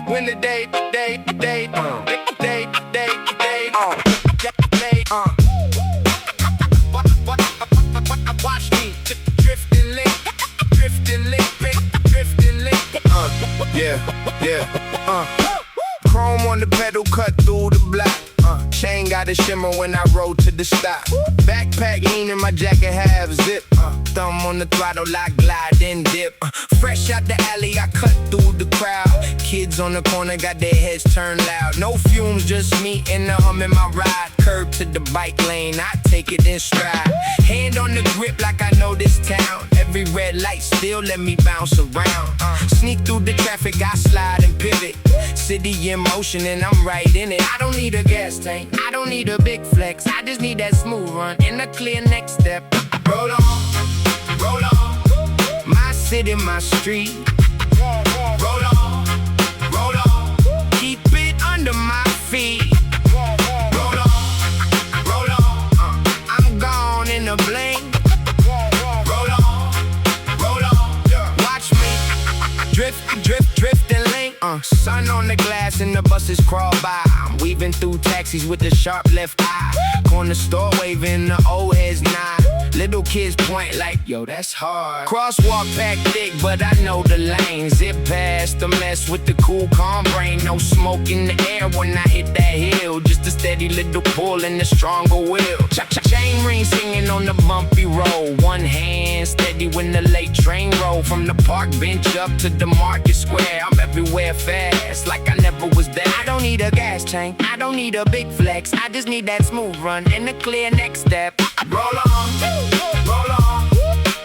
When the day, watch me drifting link, Chrome on the pedal, cut through the block. Chain got a shimmer when I roll to the stop. Backpack lean in my jacket, half zip. Thumb on the throttle, I glide and dip. Fresh out the alley, I cut through the crowd. Kids on the corner got their heads turned loud. No fumes, just me and the hum in my ride. Curb to the bike lane, I take it in stride. Hand on the grip like I know this town. Every red light still let me bounce around. Sneak through the traffic, I slide and pivot. City in motion and I'm right in it. I don't need a gas tank, I don't need a big flex. I just need that smooth run and a clear next step. Roll on, roll on. My city, my street. Roll on, roll on. Keep it under my feet. Roll on, roll on. I'm gone in a blink. Roll on, roll on. Watch me drift and link. Sun on the glass and the buses crawl by. I'm weaving through taxis with the sharp left eye. Corner store waving, the old heads nod. Little kids point like, yo, that's hard. Crosswalk packed thick, but I know the lane. Zip past the mess with the cool, calm brain. No smoke in the air when I hit that hill. Just a steady little pull and a stronger will. Chain ring singing on the bumpy road. One hand steady when the late train roll. From the park bench up to the market square. I'm everywhere fast, like I never was there. I don't need a gas tank, I don't need a big flex. I just need that smooth run and a clear next step. Roll on, roll on.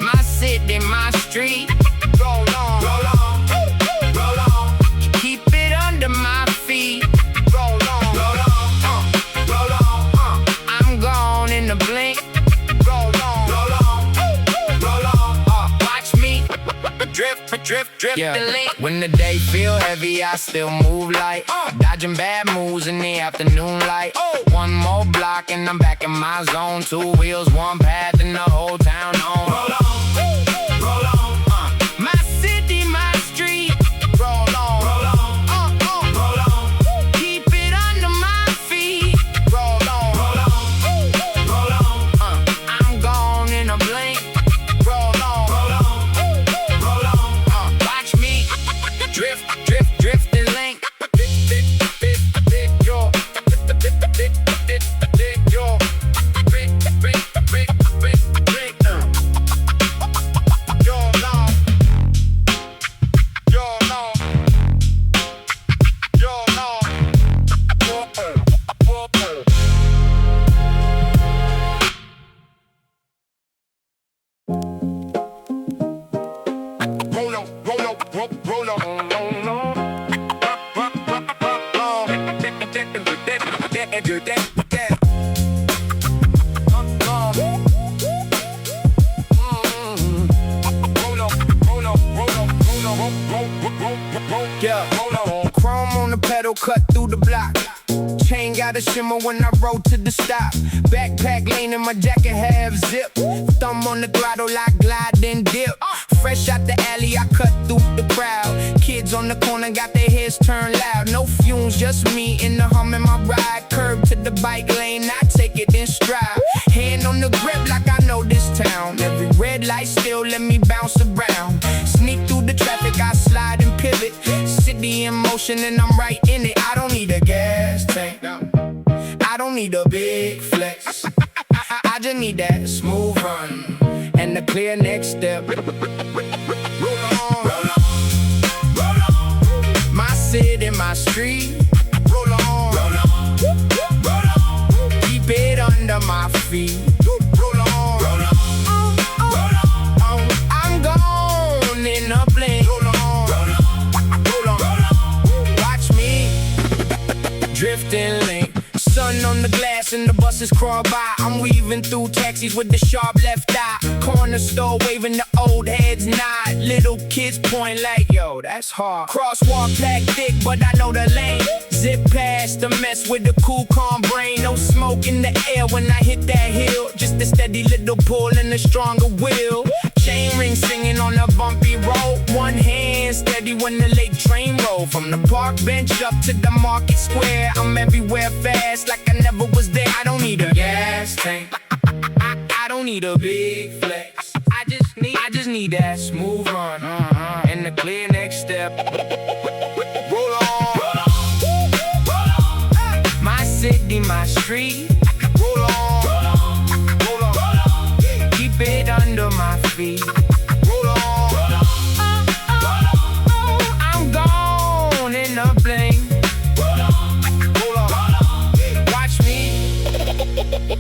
My city, my street. Roll on, roll on, roll on. Keep it under my feet. Roll on, roll on, roll on. I'm gone in a blink. Roll on, roll on, roll on. Watch me drift, yeah. When the day feel heavy, I still move light. Dodging bad moves in the afternoon light. One more block and I'm back in my zone. Two wheels, one path and the whole town on. Roll on, roll on. My city, my street. Roll on, roll on, roll on. Keep it under my feet. Roll on, roll on, roll on. I'm gone in a blink. Roll on, roll on, roll on. Watch me drift and link. Yeah, chrome on the pedal, cut through the block. Chain got a shimmer when I roll to the stop. Backpack lane in my jacket, half zip. Thumb on the throttle, I glide and dip. Fresh out the alley, I cut through the crowd. Kids on the corner got their heads turned loud. No fumes, just me and the hum in my ride. Curb to the bike lane, I take it in stride. Hand on the grip like I know this town. Every red light still let me bounce around. Sneak through the traffic, I slide and pivot. City in motion and I'm right in it. I don't need a gas tank, I don't need a big flex. I just need that smooth run and the clear next step. Roll on, roll on, roll on. My city, my street. Roll on, roll on, roll on. Keep it under my feet. Roll on, roll on, roll on. I'm gone in a blink. Roll on, roll on, roll on. Watch me drift and link. Sun on the glass and the buses crawl by. I'm weaving through taxis with the sharp left eye. Corner store waving, the old heads nod. Little kids point like, yo, that's hard. Crosswalk packed thick, but I know the lane. Zip past the mess with the cool, calm brain. No smoke in the air when I hit that hill. Just a steady little pull and a stronger will. Chain ring singing on the bump when the late train roll. From the park bench up to the market square, I'm everywhere fast like I never was there. I don't need a gas tank, I don't need a big flex. I just need that smooth run, and the clear next step. Roll on, my city, my street. Roll on, roll on, keep it under my feet. Roll on, I'm gone in a blink. Roll on, watch me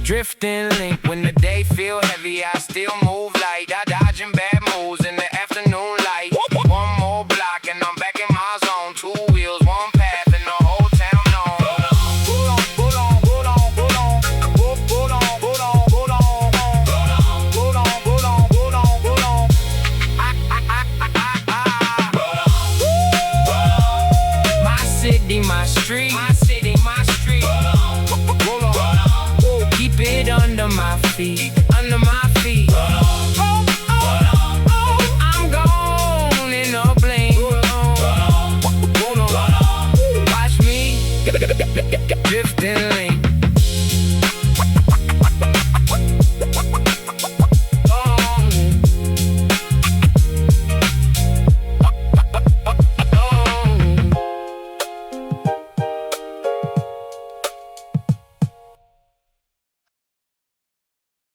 drifting link. When the day feel heavy, I still move light. I dodging bad moves in the afternoon light. One more block and I'm back in my zone. 2 wheels, one path, and the whole town known. Hold on, hold on, hold on, hold on, hold on, hold on, hold on, hold on, hold on, hold on, hold on. My city, my street. My city, my street. Roll on, keep it under my feet.